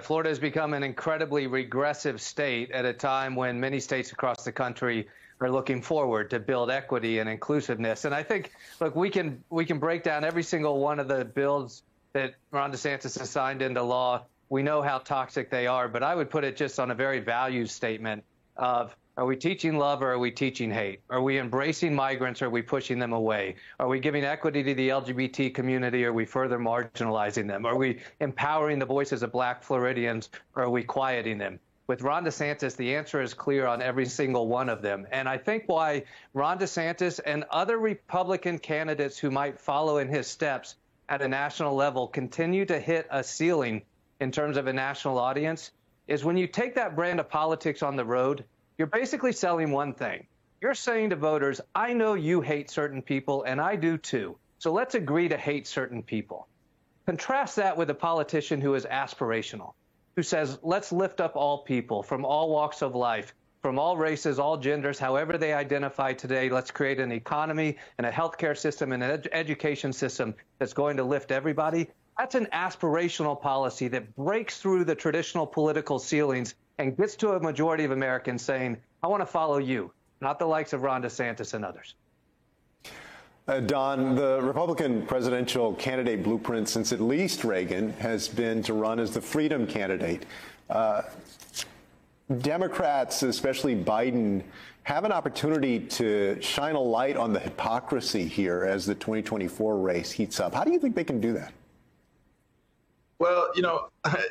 Florida has become an incredibly regressive state at a time when many states across the country are looking forward to build equity and inclusiveness. And I think, look, we can break down every single one of the bills that Ron DeSantis has signed into law. We know how toxic they are, but I would put it just on a very values statement of, are we teaching love or are we teaching hate? Are we embracing migrants or are we pushing them away? Are we giving equity to the LGBT community or are we further marginalizing them? Are we empowering the voices of Black Floridians or are we quieting them? With Ron DeSantis, the answer is clear on every single one of them. And I think why Ron DeSantis and other Republican candidates who might follow in his steps at a national level continue to hit a ceiling in terms of a national audience is when you take that brand of politics on the road, you're basically selling one thing. You're saying to voters, I know you hate certain people, and I do too. So let's agree to hate certain people. Contrast that with a politician who is aspirational, who says, let's lift up all people from all walks of life, from all races, all genders, however they identify today. Let's create an economy and a healthcare system and an education system that's going to lift everybody. That's an aspirational policy that breaks through the traditional political ceilings and gets to a majority of Americans saying, I want to follow you, not the likes of Ron DeSantis and others. Don, the Republican presidential candidate blueprint since at least Reagan has been to run as the freedom candidate. Democrats, especially Biden, have an opportunity to shine a light on the hypocrisy here as the 2024 race heats up. How do you think they can do that? Well,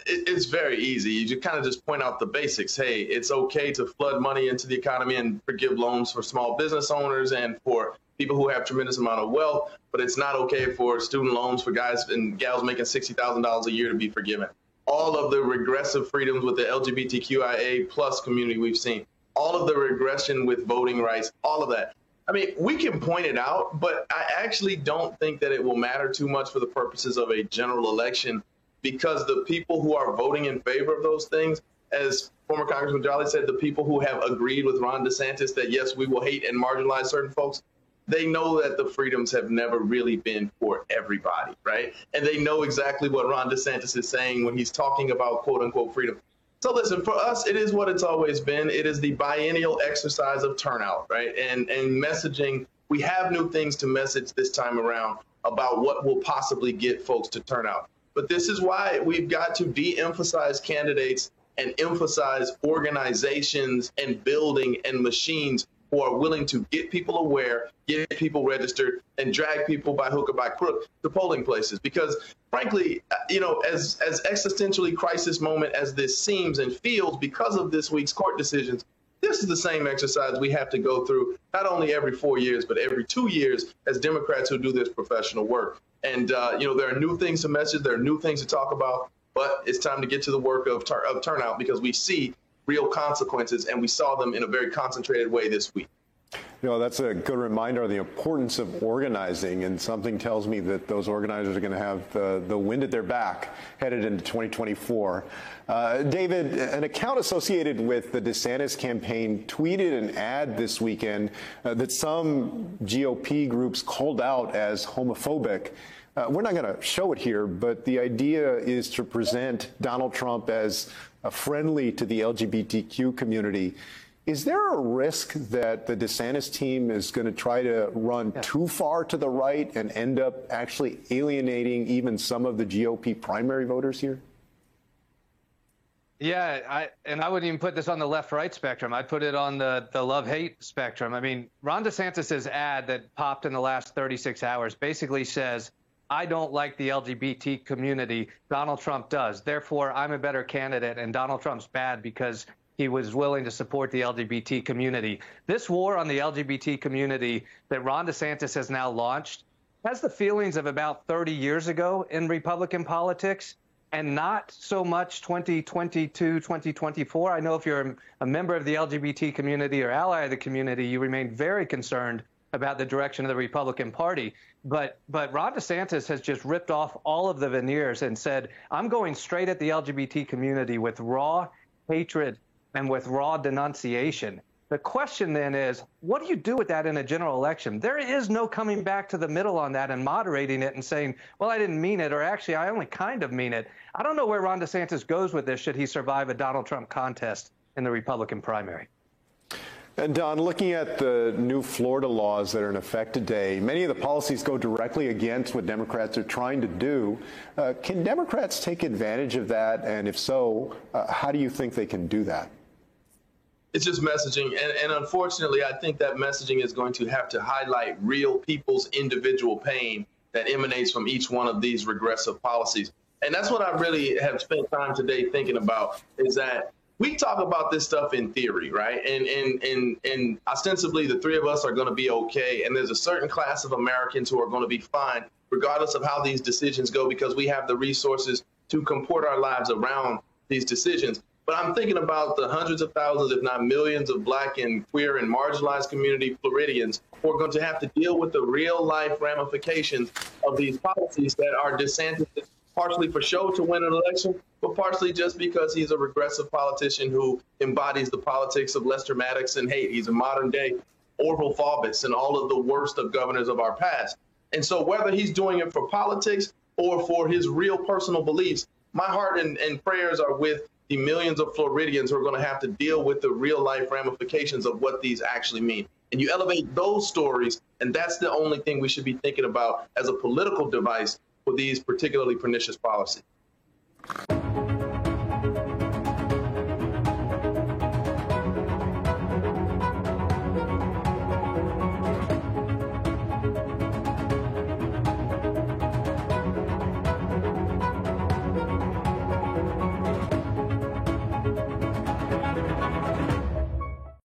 it's very easy. You just kind of just point out the basics. Hey, it's okay to flood money into the economy and forgive loans for small business owners and for people who have tremendous amount of wealth, but it's not okay for student loans for guys and gals making $60,000 a year to be forgiven. All of the regressive freedoms with the LGBTQIA plus community we've seen, all of the regression with voting rights, all of that. I mean, we can point it out, but I actually don't think that it will matter too much for the purposes of a general election, because the people who are voting in favor of those things, as former Congressman Jolly said, the people who have agreed with Ron DeSantis that, yes, we will hate and marginalize certain folks, they know that the freedoms have never really been for everybody, right? And they know exactly what Ron DeSantis is saying when he's talking about quote unquote freedom. So listen, for us, it is what it's always been. It is the biennial exercise of turnout, right? And messaging. We have new things to message this time around about what will possibly get folks to turn out. But this is why we've got to de-emphasize candidates and emphasize organizations and building and machines who are willing to get people aware, get people registered, and drag people by hook or by crook to polling places. Because frankly, as existentially crisis moment as this seems and feels because of this week's court decisions, this is the same exercise we have to go through, not only every 4 years, but every 2 years as Democrats who do this professional work. And, there are new things to message, there are new things to talk about, but it's time to get to the work of turnout, because we see real consequences, and we saw them in a very concentrated way this week. That's a good reminder of the importance of organizing, and something tells me that those organizers are going to have the wind at their back headed into 2024. David, an account associated with the DeSantis campaign tweeted an ad this weekend that some GOP groups called out as homophobic. We're not going to show it here, but the idea is to present Donald Trump as friendly to the LGBTQ community. Is there a risk that the DeSantis team is going to try to run too far to the right and end up actually alienating even some of the GOP primary voters here? Yeah, I wouldn't even put this on the left-right spectrum. I'd put it on the love-hate spectrum. I mean, Ron DeSantis' ad that popped in the last 36 hours basically says, I don't like the LGBT community. Donald Trump does. Therefore, I'm a better candidate, and Donald Trump's bad because he was willing to support the LGBT community. This war on the LGBT community that Ron DeSantis has now launched has the feelings of about 30 years ago in Republican politics, and not so much 2022, 2024. I know if you're a member of the LGBT community or ally of the community, you remain very concerned about the direction of the Republican Party. But Ron DeSantis has just ripped off all of the veneers and said, I'm going straight at the LGBT community with raw hatred and with raw denunciation. The question then is, what do you do with that in a general election? There is no coming back to the middle on that and moderating it and saying, well, I didn't mean it, or actually, I only kind of mean it. I don't know where Ron DeSantis goes with this should he survive a Donald Trump contest in the Republican primary. And Don, looking at the new Florida laws that are in effect today, many of the policies go directly against what Democrats are trying to do. Can Democrats take advantage of that? And if so, how do you think they can do that? It's just messaging. And unfortunately, I think that messaging is going to have to highlight real people's individual pain that emanates from each one of these regressive policies. And that's what I really have spent time today thinking about, is that we talk about this stuff in theory, right? And ostensibly, the three of us are going to be okay. And there's a certain class of Americans who are going to be fine, regardless of how these decisions go, because we have the resources to comport our lives around these decisions. But I'm thinking about the hundreds of thousands, if not millions, of Black and queer and marginalized community Floridians who are going to have to deal with the real life ramifications of these policies that are DeSantis partially for show to win an election, but partially just because he's a regressive politician who embodies the politics of Lester Maddox and hate. He's a modern day Orville Faubus and all of the worst of governors of our past. And so whether he's doing it for politics or for his real personal beliefs, my heart and prayers are with the millions of Floridians who are going to have to deal with the real life ramifications of what these actually mean. And you elevate those stories, and that's the only thing we should be thinking about as a political device for these particularly pernicious policies.